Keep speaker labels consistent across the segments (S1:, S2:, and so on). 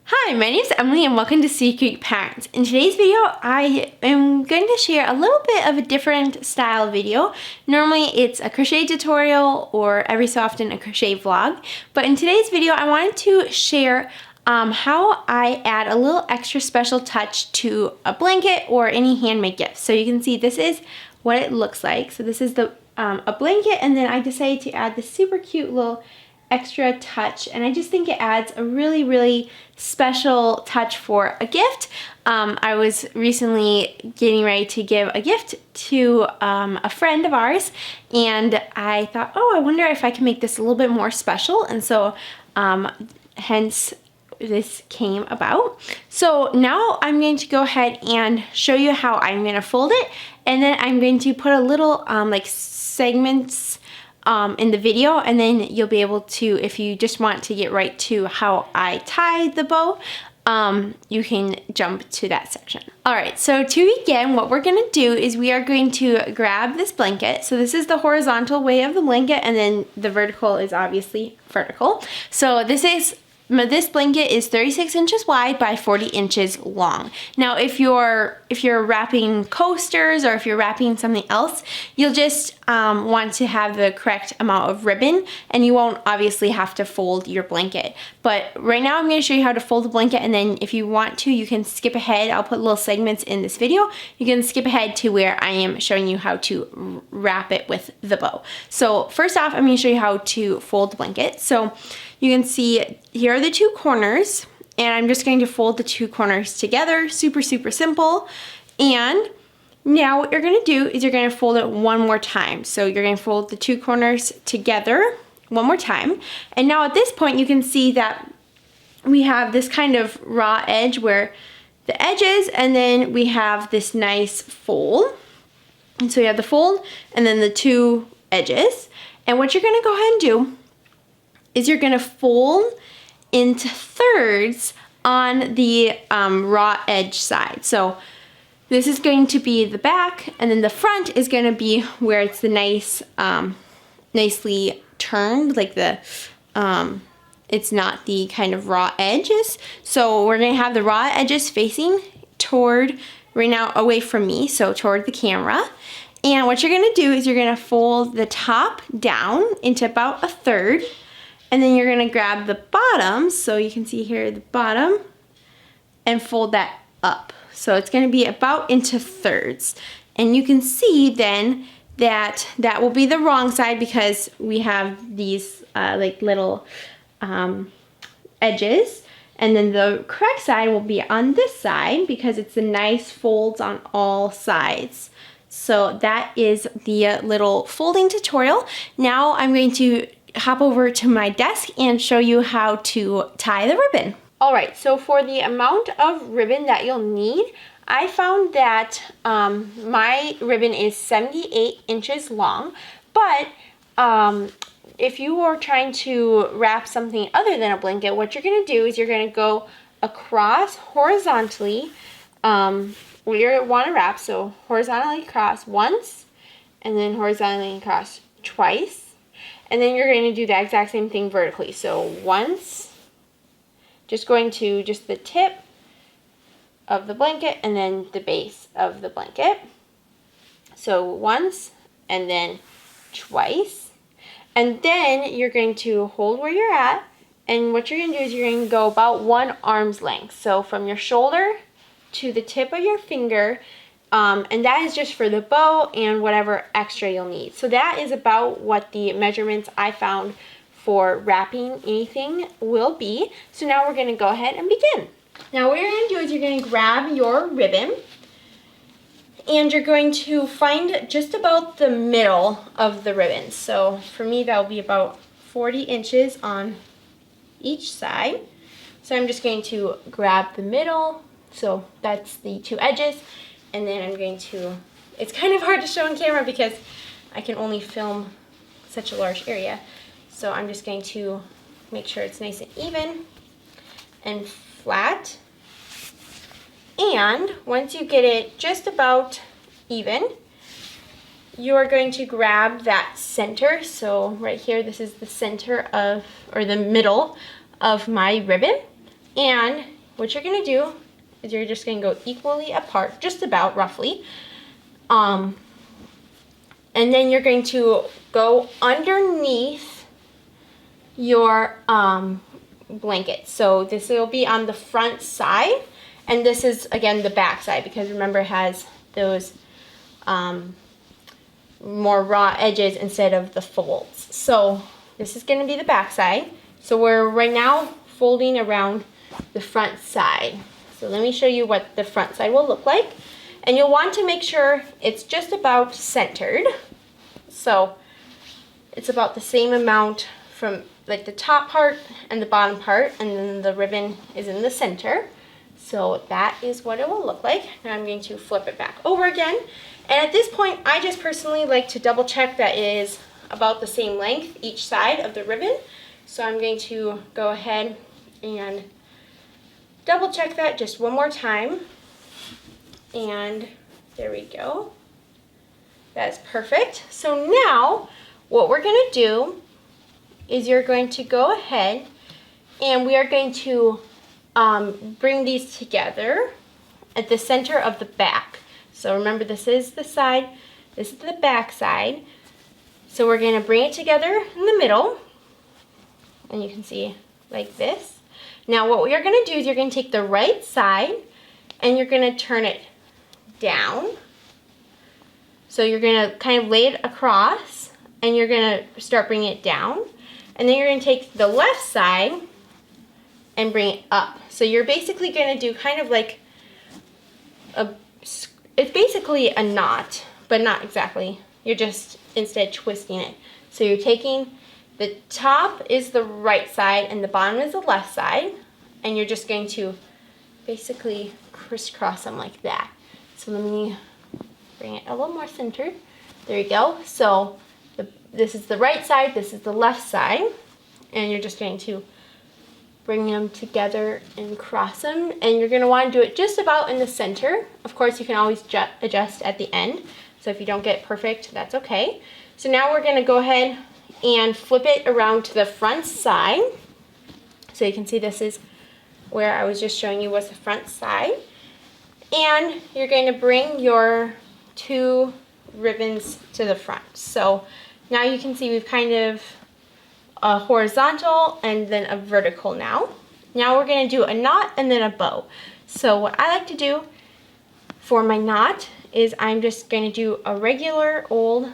S1: Hi, my name is Emily and welcome to Secret Patterns. In today's video, I am going to share a little bit of a different style video. Normally it's a crochet tutorial or every so often a crochet vlog, but in today's video I wanted to share how I add a little extra special touch to a blanket or any handmade gift. So you can see this is what it looks like. So this is a blanket, and then I decided to add this super cute little extra touch, and I just think it adds a really special touch for a gift. I was recently getting ready to give a gift to a friend of ours, and I thought, oh, I wonder if I can make this a little bit more special, and so hence this came about. So now I'm going to go ahead and show you how I'm going to fold it, and then I'm going to put a little like segments in the video, and then you'll be able to, if you just want to get right to how I tie the bow, you can jump to that section. Alright, so to begin, what we're going to do is we are going to grab this blanket. So this is the horizontal way of the blanket, and then the vertical is obviously vertical. So this blanket is 36 inches wide by 40 inches long. Now if you're wrapping coasters or if you're wrapping something else, you'll just want to have the correct amount of ribbon, and you won't obviously have to fold your blanket. But right now I'm going to show you how to fold the blanket, and then if you want to, you can skip ahead. I'll put little segments in this video. You can skip ahead to where I am showing you how to wrap it with the bow. So first off, I'm going to show you how to fold the blanket. So you can see here are the two corners, and I'm just going to fold the two corners together. Super simple. And now what you're going to do is you're going to fold it one more time. So you're going to fold the two corners together one more time. And now at this point you can see that we have this kind of raw edge where the edge is, and then we have this nice fold. And so you have the fold and then the two edges. And what you're going to go ahead and do is you're going to fold into thirds on the raw edge side. So this is going to be the back, and then the front is going to be where it's the nice, nicely turned, like the, it's not the kind of raw edges. So we're going to have the raw edges facing toward, right now away from me, so toward the camera. And what you're going to do is you're going to fold the top down into about a third, and then you're going to grab the bottom, so you can see here the bottom, and fold that up. So it's going to be about into thirds. And you can see then that that will be the wrong side because we have these like little edges. And then the correct side will be on this side because it's a nice folds on all sides. So that is the little folding tutorial. Now I'm going to hop over to my desk and show you how to tie the ribbon. Alright, so for the amount of ribbon that you'll need, I found that my ribbon is 78 inches long, but if you are trying to wrap something other than a blanket, what you're going to do is you're going to go across horizontally where you want to wrap, so horizontally across once, and then horizontally across twice. And then you're going to do the exact same thing vertically. So once, just going to just the tip of the blanket and then the base of the blanket. So once and then twice. And then you're going to hold where you're at. And what you're going to do is you're going to go about 1 arm's length. So from your shoulder to the tip of your finger. And that is just for the bow and whatever extra you'll need. So that is about what the measurements I found for wrapping anything will be. So now we're going to go ahead and begin. Now what you're going to do is you're going to grab your ribbon, and you're going to find just about the middle of the ribbon. So for me that will be about 40 inches on each side. So I'm just going to grab the middle. So that's the two edges. And then I'm going to, it's kind of hard to show on camera because I can only film such a large area. So I'm just going to make sure it's nice and even and flat. And once you get it just about even, you're going to grab that center. So right here, this is the center of, or the middle of my ribbon. And what you're gonna do is you're just gonna go equally apart, just about roughly. And then you're going to go underneath your blanket. So this will be on the front side, and this is again the back side, because remember it has those more raw edges instead of the folds. So this is going to be the back side. So we're right now folding around the front side. So let me show you what the front side will look like. And you'll want to make sure it's just about centered. So it's about the same amount from like the top part and the bottom part, and then the ribbon is in the center. So that is what it will look like. Now I'm going to flip it back over again. And at this point, I just personally like to double check that it is about the same length each side of the ribbon. So I'm going to go ahead and double check that just one more time. And there we go. That's perfect. So now what we're going to do is you're going to go ahead and we are going to bring these together at the center of the back. So remember, this is the side, this is the back side. So we're going to bring it together in the middle, and you can see like this. Now what we are going to do is you're going to take the right side and you're going to turn it down. So you're going to kind of lay it across and you're going to start bringing it down. And then you're going to take the left side and bring it up. So you're basically going to do kind of like it's basically a knot, but not exactly. You're just instead twisting it. So you're taking the top is the right side and the bottom is the left side, and you're just going to basically crisscross them like that. So let me bring it a little more centered. There you go. So this is the right side, this is the left side, and you're just going to bring them together and cross them, and you're going to want to do it just about in the center. Of course, you can always adjust at the end, so if you don't get it perfect, that's okay. So now we're going to go ahead and flip it around to the front side. So you can see this is where I was just showing you was the front side. And you're going to bring your two ribbons to the front. So now you can see we've kind of a horizontal and then a vertical now. Now we're going to do a knot and then a bow. So what I like to do for my knot is I'm just going to do a regular old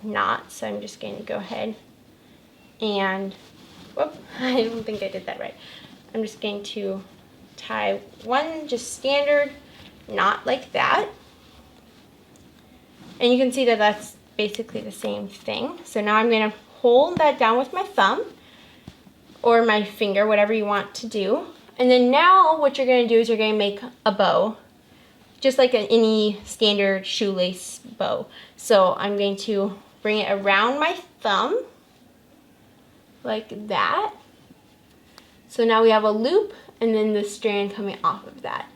S1: knot. So I'm just going to go ahead and, whoop, I don't think I did that right. I'm just going to tie one just standard knot like that. And you can see that that's basically the same thing. So now I'm going to hold that down with my thumb or my finger, whatever you want to do. And then now what you're going to do is you're going to make a bow, just like any standard shoelace bow. So I'm going to bring it around my thumb like that. So now we have a loop and then the strand coming off of that.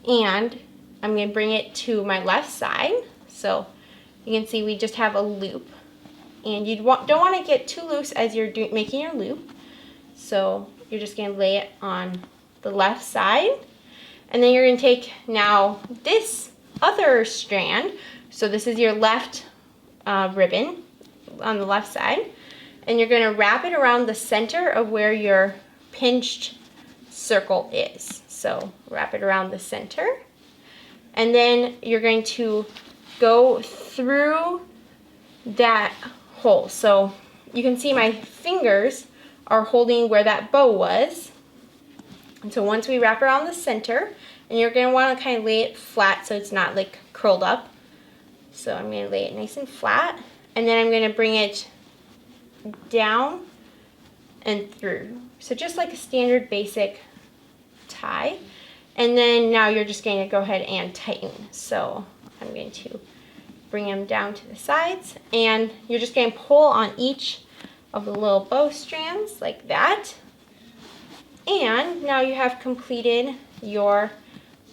S1: And I'm going to bring it to my left side. So you can see we just have a loop. And you don't want to get too loose as you're making your loop. So you're just going to lay it on the left side. And then you're going to take now this other strand. So this is your left ribbon on the left side. And you're going to wrap it around the center of where your pinched circle is. So wrap it around the center. And then you're going to go through that hole. So you can see my fingers are holding where that bow was. And so once we wrap around the center, and you're going to want to kind of lay it flat so it's not like curled up. So I'm going to lay it nice and flat. And then I'm going to bring it down and through. So just like a standard basic tie. And then now you're just going to go ahead and tighten. So I'm going to bring them down to the sides, and you're just going to pull on each of the little bow strands like that. And now you have completed your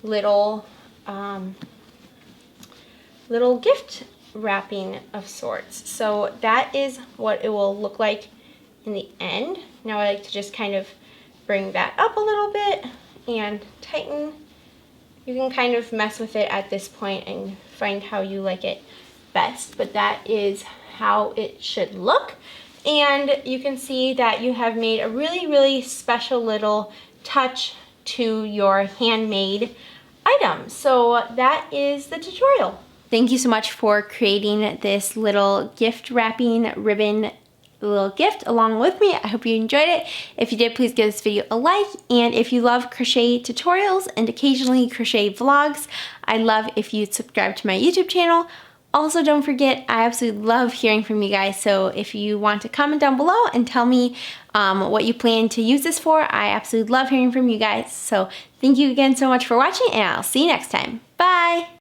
S1: little little gift wrapping of sorts. So that is what it will look like in the end. Now I like to just kind of bring that up a little bit and tighten. You can kind of mess with it at this point and find how you like it best, but that is how it should look. And you can see that you have made a really, really special little touch to your handmade item. So that is the tutorial. Thank you so much for creating this little gift wrapping ribbon little gift along with me. I hope you enjoyed it. If you did, please give this video a like. And if you love crochet tutorials and occasionally crochet vlogs, I'd love if you'd subscribe to my YouTube channel. Also, don't forget, I absolutely love hearing from you guys. So if you want to comment down below and tell me what you plan to use this for, I absolutely love hearing from you guys. So thank you again so much for watching, and I'll see you next time. Bye!